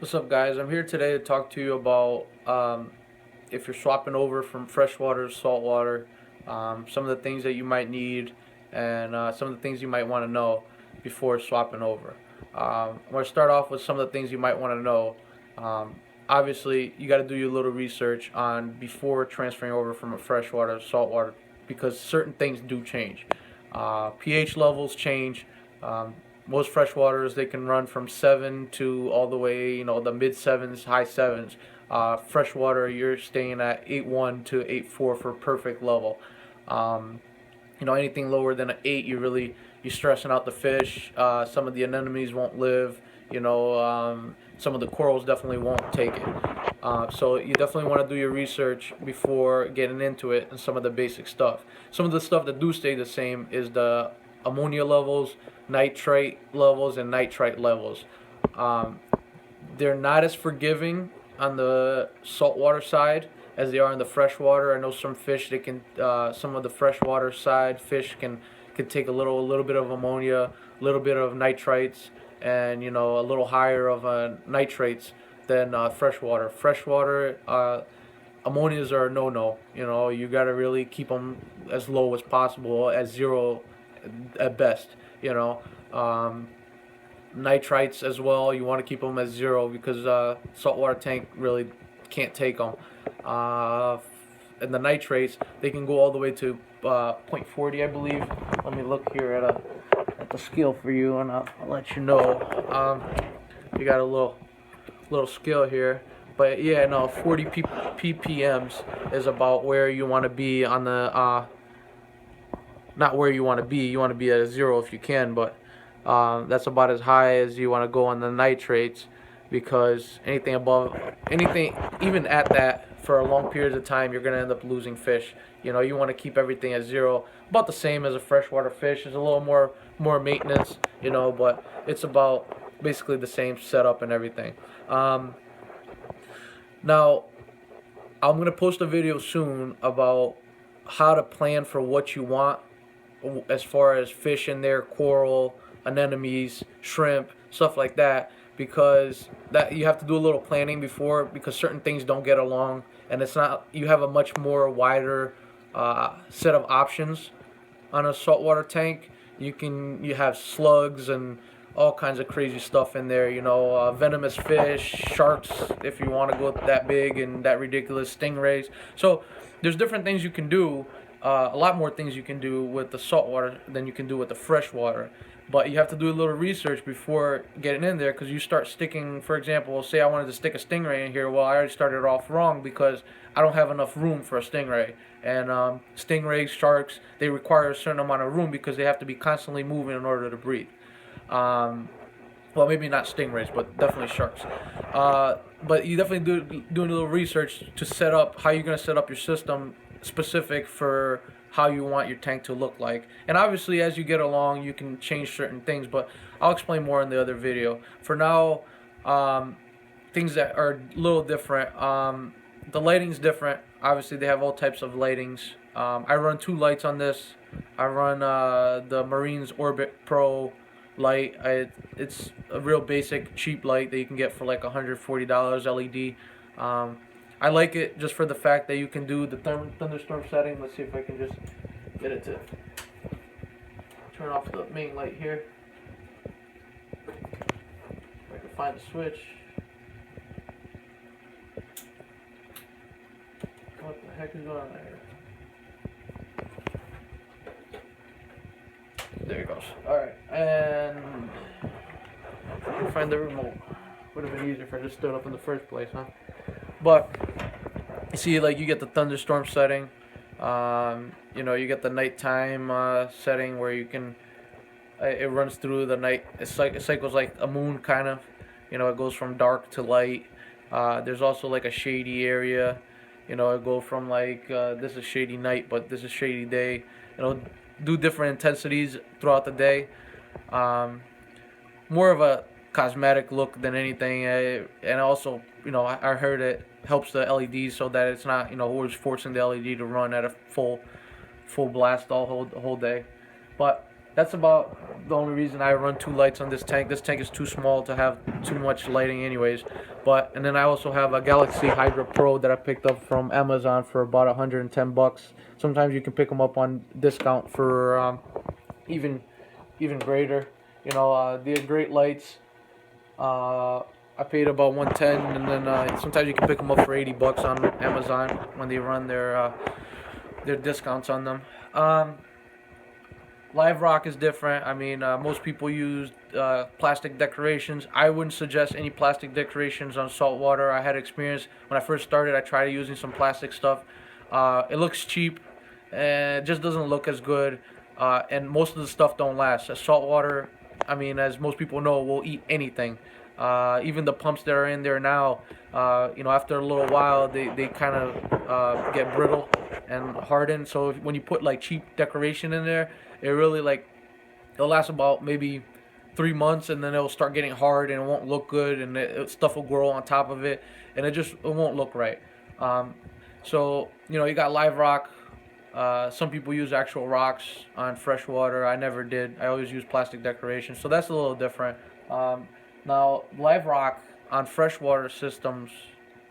What's up, guys? I'm here today to talk to you about if you're swapping over from freshwater to saltwater, some of the things that you might need, and some of the things you might want to know before swapping over. I'm going to start off with some of the things you might want to know. Obviously, you got to do your little research on before transferring over from a freshwater to saltwater because certain things do change. pH levels change. Most freshwaters they can run from 7 to all the way, the mid sevens, high sevens. Freshwater you're staying at 8.1 to 8.4 for perfect level. Anything lower than an 8, you're stressing out the fish. Some of the anemones won't live. Some of the corals definitely won't take it. So you definitely want to do your research before getting into it and some of the basic stuff. Some of the stuff that do stay the same is the ammonia levels, nitrate levels, and nitrite levels. Um, they're not as forgiving on the saltwater side as they are in the freshwater. I know some fish some of the freshwater side fish can take a little bit of ammonia, a little bit of nitrites, and a little higher of nitrates than freshwater. Freshwater ammonias are a no-no. You gotta really keep them as low as possible, at zero at best. You know. Nitrites as well. You want to keep them at zero because saltwater tank really can't take them. Uh, and the nitrates they can go all the way to 0.40, I believe. Let me look here at the scale for you, and I'll let you know. You got a little scale here, but yeah, no, 40 ppms is about where you want to be on the not where you want to be. You want to be at a zero if you can, but that's about as high as you want to go on the nitrates, because anything even at that for a long period of time, you're going to end up losing fish. You want to keep everything at zero, about the same as a freshwater fish. There's a little more maintenance, but it's about basically the same setup and everything. Now, I'm going to post a video soon about how to plan for what you want as far as fish in there, coral, anemones, shrimp, stuff like that, because that you have to do a little planning before, because certain things don't get along, and it's not you have a much more wider set of options on a saltwater tank. You have slugs and all kinds of crazy stuff in there. Venomous fish, sharks, if you want to go that big and that ridiculous, stingrays. So there's different things you can do. A lot more things you can do with the saltwater than you can do with the freshwater. But you have to do a little research before getting in there, because you start sticking, for example, say I wanted to stick a stingray in here. Well, I already started off wrong because I don't have enough room for a stingray. And stingrays, sharks, they require a certain amount of room because they have to be constantly moving in order to breathe. Well, maybe not stingrays, but definitely sharks. But you definitely doing a little research to set up how you're going to set up your system specific for how you want your tank to look like. And obviously, as you get along, you can change certain things, but I'll explain more in the other video. For now, things that are a little different. The lighting's different. Obviously, they have all types of lightings. I run 2 lights on this. I run the Marines Orbit Pro light. It's a real basic, cheap light that you can get for like $140 LED. I like it just for the fact that you can do the thunderstorm setting. Let's see if I can just get it to turn off the main light here. If I can find the switch. What the heck is going on there? There it goes. Alright, and I can find the remote. Would have been easier if I just stood up in the first place, huh? But you see, like, you get the thunderstorm setting. You get the nighttime setting where you can. It runs through the night. It cycles like a moon, kind of. It goes from dark to light. There's also like a shady area. It go from like this is shady night, but this is shady day. Do different intensities throughout the day. More of a cosmetic look than anything, and also, I heard it helps the LEDs so that it's not, always forcing the LED to run at a full blast the whole day. But that's about the only reason I run two lights on this tank. This tank is too small to have too much lighting, anyways. But and then I also have a Galaxy Hydra Pro that I picked up from Amazon for about $110. Sometimes you can pick them up on discount for even even greater. They're great lights. I paid about 110, and then sometimes you can pick them up for $80 on Amazon when they run their discounts on them. Live rock is different. I mean, most people use plastic decorations. I wouldn't suggest any plastic decorations on saltwater. I had experience when I first started. I tried using some plastic stuff. It looks cheap, and it just doesn't look as good. And most of the stuff don't last. Saltwater, I mean, as most people know, will eat anything. Even the pumps that are in there now, after a little while, they kind of get brittle and harden. So when you put like cheap decoration in there, it really it'll last about maybe 3 months, and then it'll start getting hard and it won't look good, and stuff will grow on top of it, and it won't look right. So you got live rock. Some people use actual rocks on freshwater. I never did. I always use plastic decoration, so that's a little different. Now, live rock on freshwater systems,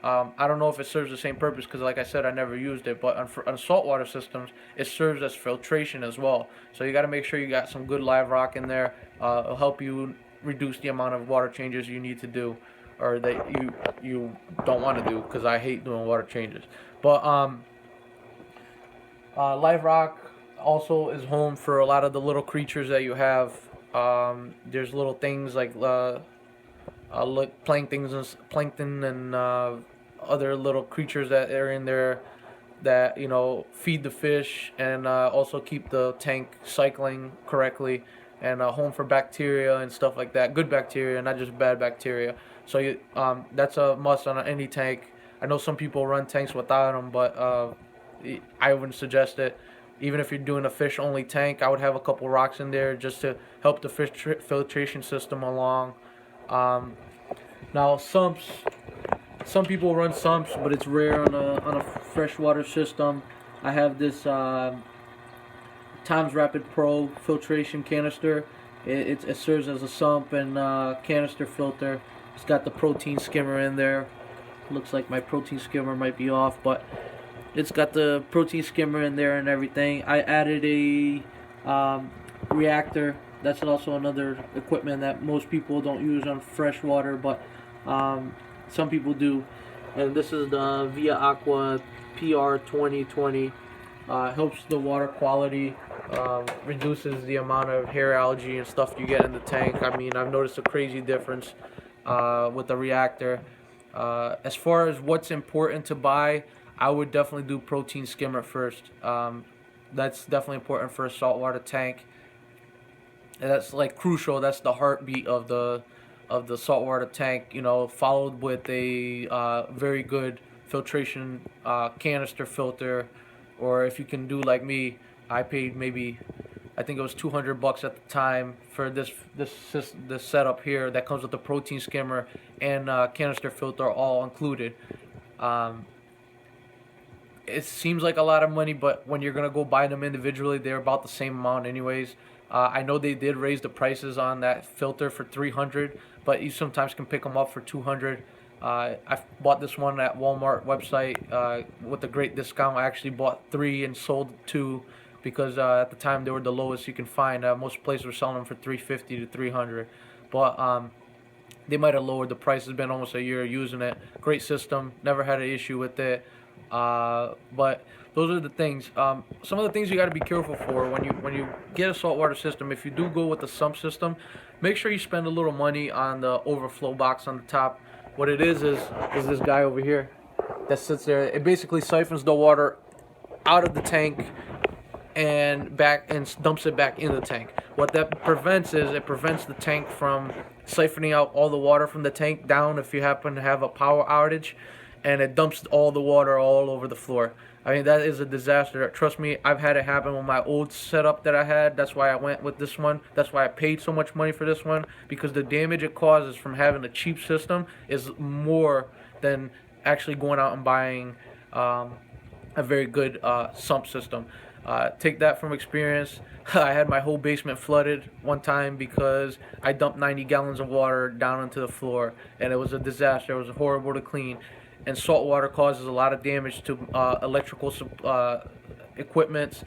I don't know if it serves the same purpose because, like I said, I never used it. But on saltwater systems, it serves as filtration as well. So you got to make sure you got some good live rock in there. It'll help you reduce the amount of water changes you need to do, or that you don't want to do, because I hate doing water changes. But live rock also is home for a lot of the little creatures that you have. There's little things like plankton and other little creatures that are in there that feed the fish, and also keep the tank cycling correctly, and home for bacteria and stuff like that. Good bacteria, not just bad bacteria. So that's a must on any tank. I know some people run tanks without them, but I wouldn't suggest it. Even if you're doing a fish only tank, I would have a couple rocks in there just to help the fish filtration system along. Now sumps. Some people run sumps, but it's rare on a freshwater system. I have this Tom's Rapid Pro filtration canister. It serves as a sump and canister filter. It's got the protein skimmer in there. Looks like my protein skimmer might be off, but it's got the protein skimmer in there and everything. I added a reactor. That's also another equipment that most people don't use on freshwater, but some people do. And this is the Via Aqua PR 2020. Helps the water quality, reduces the amount of hair algae and stuff you get in the tank. I mean, I've noticed a crazy difference with the reactor. As far as what's important to buy, I would definitely do protein skimmer first. That's definitely important for a saltwater tank. And that's like crucial. That's the heartbeat of the saltwater tank. Followed with a very good filtration canister filter, or if you can do like me, I paid I think it was $200 at the time for this setup here that comes with the protein skimmer and canister filter all included. It seems like a lot of money, but when you're gonna go buy them individually, they're about the same amount anyways. I know they did raise the prices on that filter for $300, but you sometimes can pick them up for $200. I bought this one at Walmart website with a great discount. I actually bought 3 and sold 2 because at the time they were the lowest you can find. Most places were selling them for $350 to $300, but they might have lowered the price. It's been almost a year using it. Great system. Never had an issue with it. But those are the things. Some of the things you got to be careful for when you get a saltwater system. If you do go with the sump system, make sure you spend a little money on the overflow box on the top. What it is this guy over here that sits there. It basically siphons the water out of the tank and back and dumps it back in the tank. What that prevents is it prevents the tank from siphoning out all the water from the tank down if you happen to have a power outage, and it dumps all the water all over the floor. I mean, that is a disaster. Trust me, I've had it happen with my old setup that I had. That's why I went with this one. That's why I paid so much money for this one, because the damage it causes from having a cheap system is more than actually going out and buying a very good sump system. Take that from experience. I had my whole basement flooded one time because I dumped 90 gallons of water down into the floor, and it was a disaster. It was horrible to clean, and salt water causes a lot of damage to electrical equipments,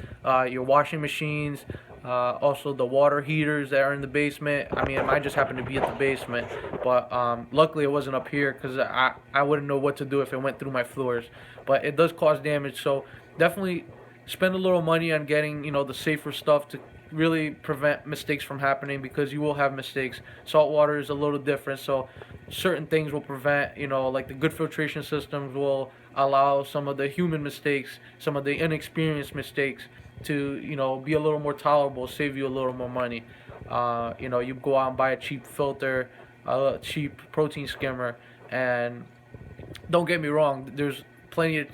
your washing machines, also the water heaters that are in the basement. I mean, mine just happened to be at the basement, but luckily it wasn't up here because I wouldn't know what to do if it went through my floors. But it does cause damage, so definitely spend a little money on getting, the safer stuff to really prevent mistakes from happening, because you will have mistakes. Salt water is a little different, so certain things will prevent, like the good filtration systems will allow some of the human mistakes, some of the inexperienced mistakes to, be a little more tolerable, save you a little more money. You go out and buy a cheap filter, a cheap protein skimmer, and don't get me wrong, there's plenty of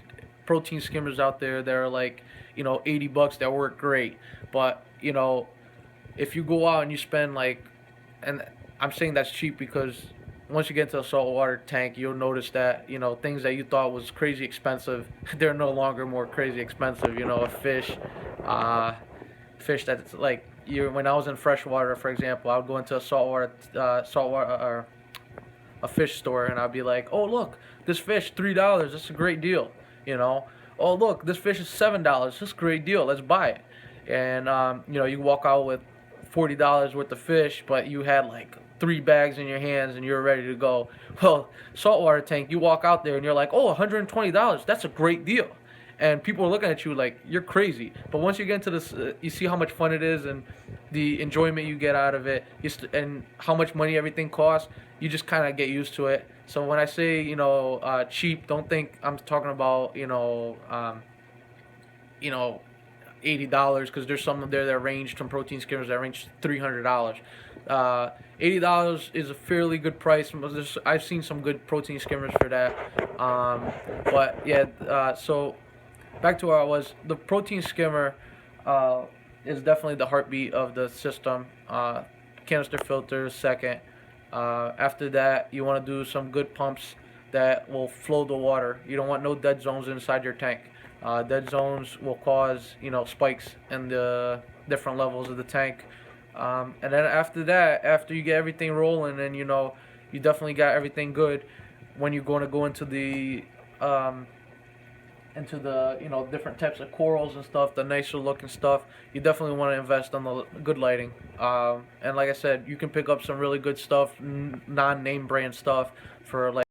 protein skimmers out there that are like, $80 that work great. But, if you go out and you spend like, and I'm saying that's cheap because once you get into a saltwater tank, you'll notice that, things that you thought was crazy expensive, they're no longer more crazy expensive. A fish that's like, when I was in freshwater, for example, I would go into a saltwater, a fish store, and I'd be like, oh look, this fish $3, that's a great deal, Oh look, this fish is $7, that's a great deal, let's buy it. And you walk out with $40 worth of fish, but you had like 3 bags in your hands and you're ready to go. Well, saltwater tank, you walk out there and you're like, oh, $120, that's a great deal. And people are looking at you like you're crazy. But once you get into this, you see how much fun it is and the enjoyment you get out of it, and how much money everything costs. You just kind of get used to it. So when I say cheap, don't think I'm talking about $80, because there's some there that range from protein skimmers that range $300. $80 is a fairly good price. I've seen some good protein skimmers for that. But yeah, so back to where I was. The protein skimmer is definitely the heartbeat of the system. Canister filter is second. After that, you want to do some good pumps that will flow the water. You don't want no dead zones inside your tank. Dead zones will cause, spikes in the different levels of the tank. And then after that, after you get everything rolling and, you definitely got everything good, when you're going to go into the different types of corals and stuff, the nicer looking stuff, you definitely want to invest on the good lighting. And like I said, you can pick up some really good stuff, non-name brand stuff for like